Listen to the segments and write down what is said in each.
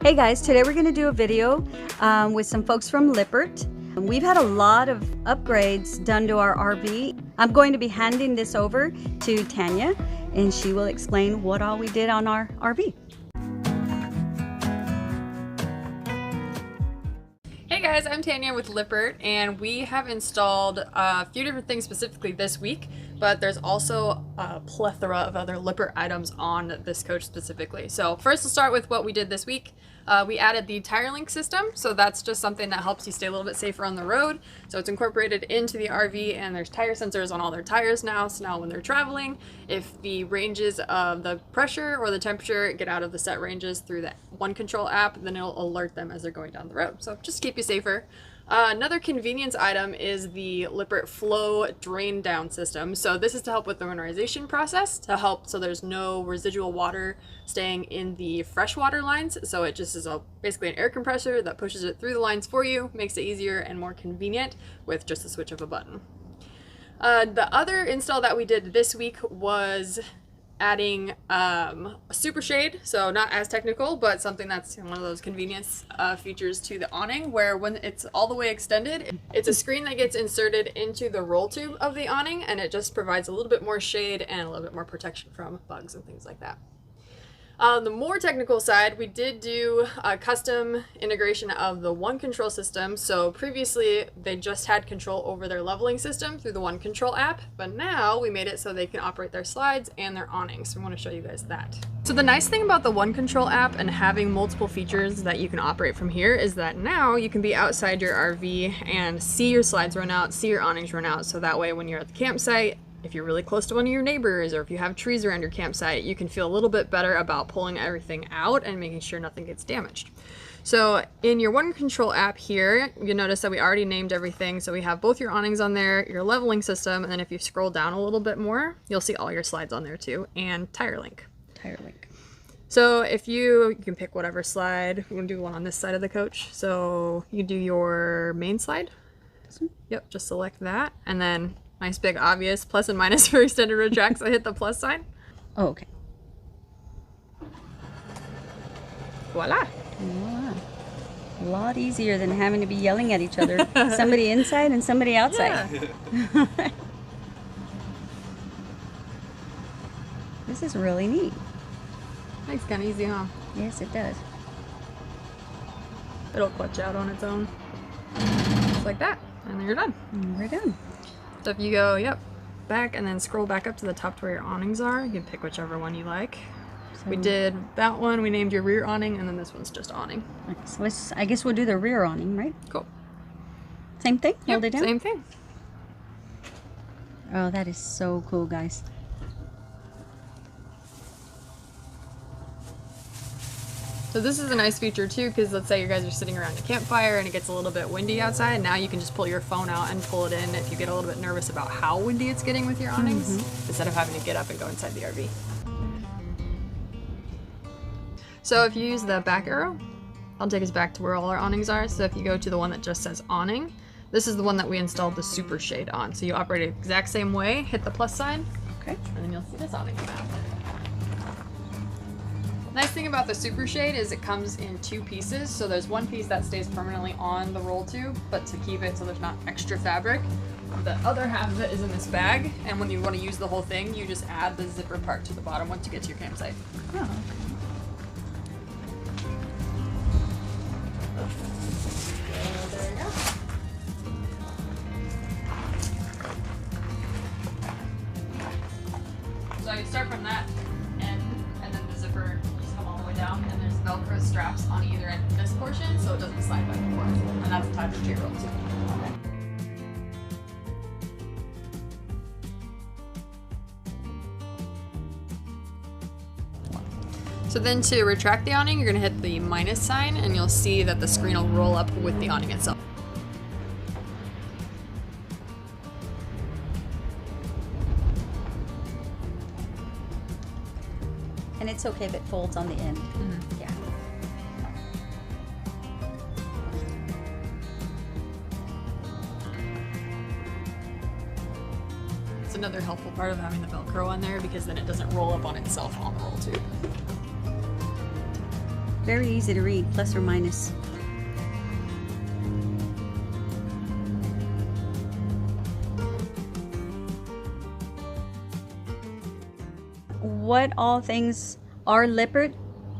Hey guys, today we're going to do a video with some folks from Lippert. We've had a lot of upgrades done to our RV. I'm going to be handing this over to Tanya and she will explain what all we did on our RV. Hey guys, I'm Tanya with Lippert, and we have installed a few different things specifically this week, but there's also a plethora of other Lippert items on this coach specifically. So first, we'll start with what we did this week. We added the tire link system, so that's just something that helps you stay a little bit safer on the road. So it's incorporated into the RV, and there's tire sensors on all their tires now, so now when they're traveling, if the ranges of the pressure or the temperature get out of the set ranges through that One Control app, then it'll alert them as they're going down the road. So just keep you safer. Another convenience item is the Lippert Flow Drain Down System. So this is to help with the mineralization process, to help so there's no residual water staying in the freshwater lines. So it just is basically an air compressor that pushes it through the lines for you, makes it easier and more convenient with just the switch of a button. The other install that we did this week was adding a super shade, so not as technical, but something that's one of those convenience features to the awning, where when it's all the way extended, it's a screen that gets inserted into the roll tube of the awning, and it just provides a little bit more shade and a little bit more protection from bugs and things like that. On the more technical side, we did do a custom integration of the One Control system. So previously they just had control over their leveling system through the One Control app, but now we made it so they can operate their slides and their awnings. So we want to show you guys that. So the nice thing about the One Control app and having multiple features that you can operate from here is that now you can be outside your RV and see your slides run out, see your awnings run out. So that way when you're at the campsite, if you're really close to one of your neighbors or if you have trees around your campsite, you can feel a little bit better about pulling everything out and making sure nothing gets damaged. So in your One Control app here, you'll notice that we already named everything. So we have both your awnings on there, your leveling system, and then if you scroll down a little bit more, you'll see all your slides on there too, and tire link. Tire link. So if you can pick whatever slide, we're gonna do one on this side of the coach. So you do your main slide. Yep, just select that, and then nice big obvious plus and minus for extended retract, so hit the plus sign. Oh, okay. Voila. Voila. A lot easier than having to be yelling at each other. Somebody inside and somebody outside. Yeah. This is really neat. Makes kind of easy, huh? Yes, it does. It'll clutch out on its own. Just like that. And then you're done. And we're done. So if you go, yep, back and then scroll back up to the top to where your awnings are, you can pick whichever one you like. So we did that one, we named your rear awning, and then this one's just awning. Okay, so I guess we'll do the rear awning, right? Cool. Same thing? Hold it down? Same thing. Oh, that is so cool, guys. So this is a nice feature too, because let's say you guys are sitting around a campfire and it gets a little bit windy outside. Now you can just pull your phone out and pull it in if you get a little bit nervous about how windy it's getting with your awnings, instead of having to get up and go inside the RV. So if you use the back arrow, I'll take us back to where all our awnings are. So if you go to the one that just says awning, this is the one that we installed the super shade on. So you operate it the exact same way, hit the plus sign, okay, and then you'll see this awning come out. Nice thing about the super shade is it comes in two pieces. So there's one piece that stays permanently on the roll tube, but to keep it so there's not extra fabric. The other half of it is in this bag, and when you want to use the whole thing, you just add the zipper part to the bottom once you get to your campsite. Oh, okay. There you go. So you start from that end, and then the zipper just come all the way down, and there's Velcro straps on either end of this portion, so it doesn't slide back and forth. And that's attached to your roll too. So then to retract the awning, you're going to hit the minus sign, and you'll see that the screen will roll up with the awning itself. And it's okay if it folds on the end. Mm-hmm. Yeah. It's another helpful part of having the Velcro on there, because then it doesn't roll up on itself on the roll tube. very easy to read, plus or minus. What all things are Lippert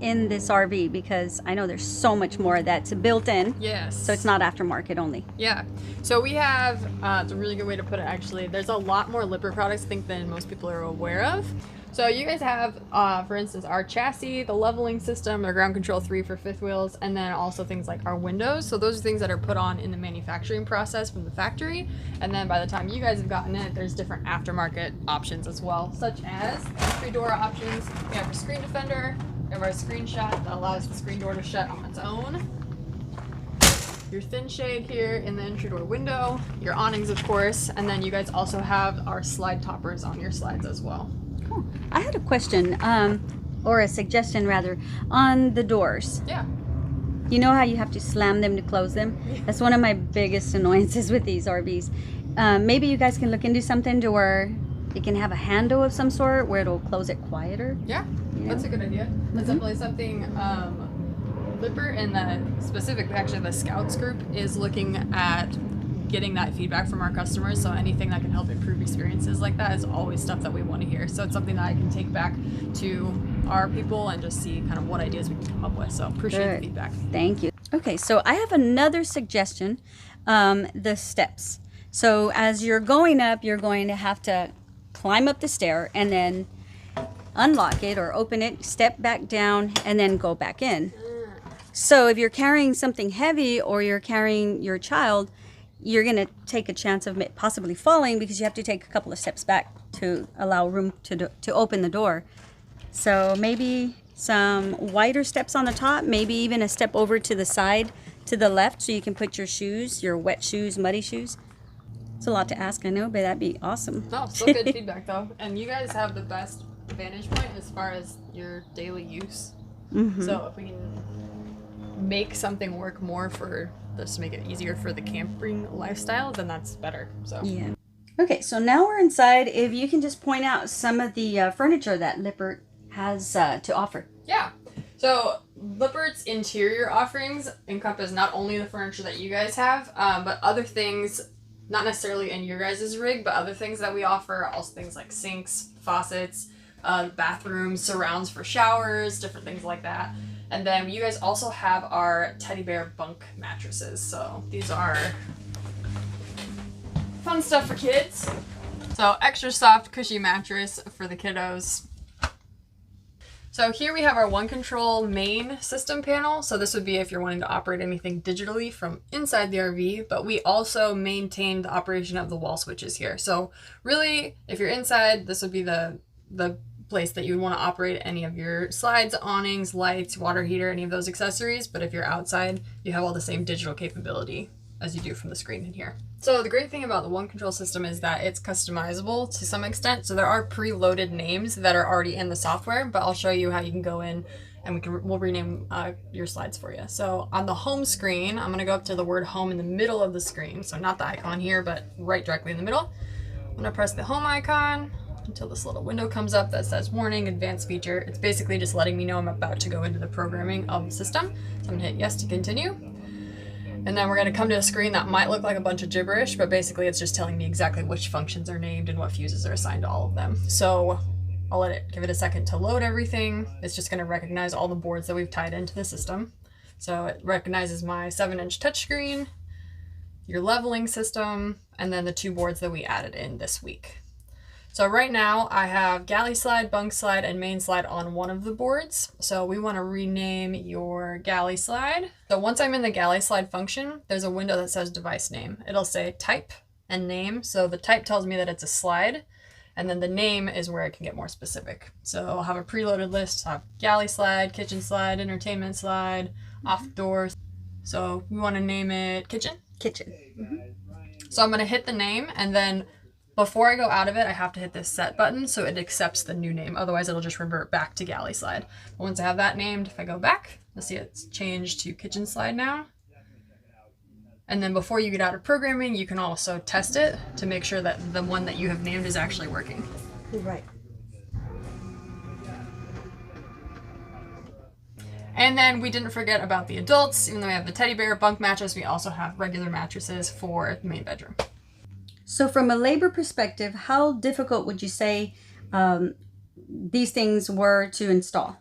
in this RV? Because I know there's so much more that's built in. Yes. So it's not aftermarket only. Yeah. So we have, it's a really good way to put it actually, there's a lot more Lippert products I think than most people are aware of. So you guys have, for instance, our chassis, the leveling system, our ground control 3 for fifth wheels, and then also things like our windows. So those are things that are put on in the manufacturing process from the factory. And then by the time you guys have gotten it, there's different aftermarket options as well, such as entry door options. We have our screen defender, we have our screen shut that allows the screen door to shut on its own. Your thin shade here in the entry door window, your awnings of course, and then you guys also have our slide toppers on your slides as well. Cool. I had a question, or a suggestion rather, on the doors. Yeah. You know how you have to slam them to close them? That's one of my biggest annoyances with these RVs. Maybe you guys can look into something to where it can have a handle of some sort where it'll close it quieter. Yeah, You that's know? a good idea. That's definitely something Lippert and specifically actually the Scouts group is looking at getting that feedback from our customers. So anything that can help improve experiences like that is always stuff that we want to hear. So it's something that I can take back to our people and just see kind of what ideas we can come up with. So appreciate Good. the feedback. Thank you. Okay, so I have another suggestion, the steps. So as you're going up, you're going to have to climb up the stair and then unlock it or open it, step back down, and then go back in. So if you're carrying something heavy or you're carrying your child, you're going to take a chance of possibly falling because you have to take a couple of steps back to allow room to open the door. So maybe some wider steps on the top, maybe even a step over to the side to the left so you can put your shoes, your wet shoes, muddy shoes. It's a lot to ask, I know, but that'd be awesome. No, still good feedback though. And you guys have the best vantage point as far as your daily use. Mm-hmm. So if we can make something work more for this to make it easier for the camping lifestyle, then that's better. So Yeah. Okay, so now we're inside. If you can just point out some of the furniture that Lippert has to offer. yeah. So Lippert's interior offerings encompass not only the furniture that you guys have, but other things, not necessarily in your guys' rig, but other things that we offer, also things like sinks, faucets, bathrooms, surrounds for showers, different things like that. And then you guys also have our teddy bear bunk mattresses. So these are fun stuff for kids. So extra soft, cushy mattress for the kiddos. So here we have our One Control main system panel. So this would be if you're wanting to operate anything digitally from inside the RV, but we also maintain the operation of the wall switches here. So really, if you're inside, this would be the place that you would want to operate any of your slides, awnings, lights, water heater, any of those accessories. But if you're outside, you have all the same digital capability as you do from the screen in here. So the great thing about the One Control system is that it's customizable to some extent. So there are preloaded names that are already in the software, but I'll show you how you can go in and we'll rename your slides for you. So on the home screen, I'm gonna go up to the word home in the middle of the screen. So not the icon here, but right directly in the middle. I'm gonna press the home icon until this little window comes up that says warning, advanced feature. It's basically just letting me know I'm about to go into the programming of the system. So I'm gonna hit yes to continue. And then we're gonna come to a screen that might look like a bunch of gibberish, but basically it's just telling me exactly which functions are named and what fuses are assigned to all of them. So I'll give it a second to load everything. It's just gonna recognize all the boards that we've tied into the system. So it recognizes my 7-inch touchscreen, your leveling system, and then the 2 boards that we added in this week. So right now I have galley slide, bunk slide, and main slide on one of the boards. So we want to rename your galley slide. So once I'm in the galley slide function, there's a window that says device name. It'll say type and name. So the type tells me that it's a slide, and then the name is where I can get more specific. So I'll have a preloaded list. I'll have galley slide, kitchen slide, entertainment slide, off doors. So we want to name it kitchen. Kitchen. So I'm going to hit the name, and then before I go out of it, I have to hit this set button so it accepts the new name. Otherwise, it'll just revert back to galley slide. But once I have that named, if I go back, you'll see it's changed to kitchen slide now. And then before you get out of programming, you can also test it to make sure that the one that you have named is actually working. Right. And then we didn't forget about the adults. Even though we have the teddy bear bunk mattress, we also have regular mattresses for the main bedroom. So from a labor perspective, how difficult would you say these things were to install?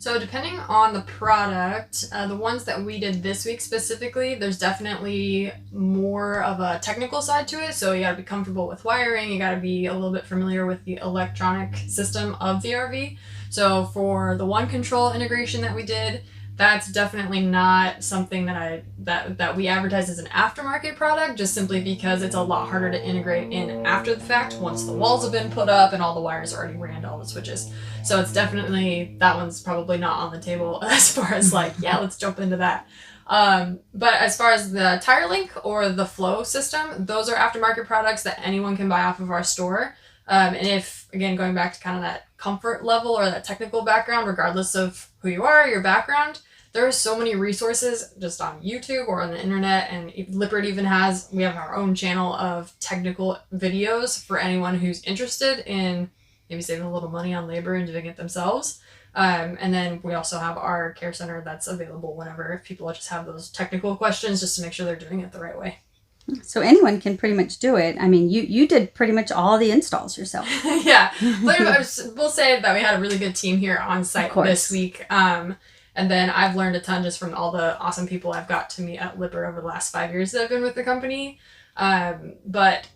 So depending on the product, the ones that we did this week specifically, there's definitely more of a technical side to it. So you gotta be comfortable with wiring, you gotta be a little bit familiar with the electronic system of the RV. So for the one control integration that we did, that's definitely not something that we advertise as an aftermarket product, just simply because it's a lot harder to integrate in after the fact once the walls have been put up and all the wires are already ran to all the switches. So it's definitely, that one's probably not on the table as far as like, yeah, let's jump into that. But as far as the tire link or the flow system, those are aftermarket products that anyone can buy off of our store. And if, again, going back to kind of that comfort level or that technical background, regardless of who you are, your background, there are so many resources just on YouTube or on the internet, and Lippert even we have our own channel of technical videos for anyone who's interested in maybe saving a little money on labor and doing it themselves. And then we also have our care center that's available whenever if people just have those technical questions, just to make sure they're doing it the right way. So anyone can pretty much do it. I mean, you did pretty much all the installs yourself. Yeah, but we'll say that we had a really good team here on site this week. And then I've learned a ton just from all the awesome people I've got to meet at Lippert over the last 5 years that I've been with the company. But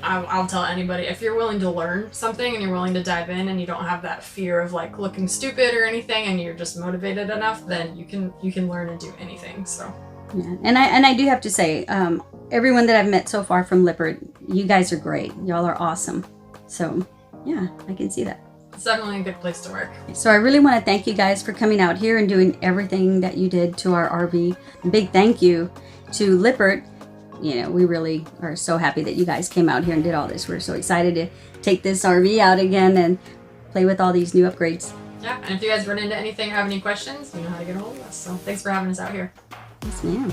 I'll tell anybody, if you're willing to learn something and you're willing to dive in and you don't have that fear of like looking stupid or anything and you're just motivated enough, then you can learn and do anything. So yeah, and I do have to say, everyone that I've met so far from Lippert, you guys are great. Y'all are awesome. So yeah, I can see that. It's definitely a good place to work. So I really want to thank you guys for coming out here and doing everything that you did to our RV. A big thank you to Lippert. You know, we really are so happy that you guys came out here and did all this. We're so excited to take this RV out again and play with all these new upgrades. Yeah, and if you guys run into anything or have any questions, you know how to get a hold of us. So thanks for having us out here. Yes, ma'am.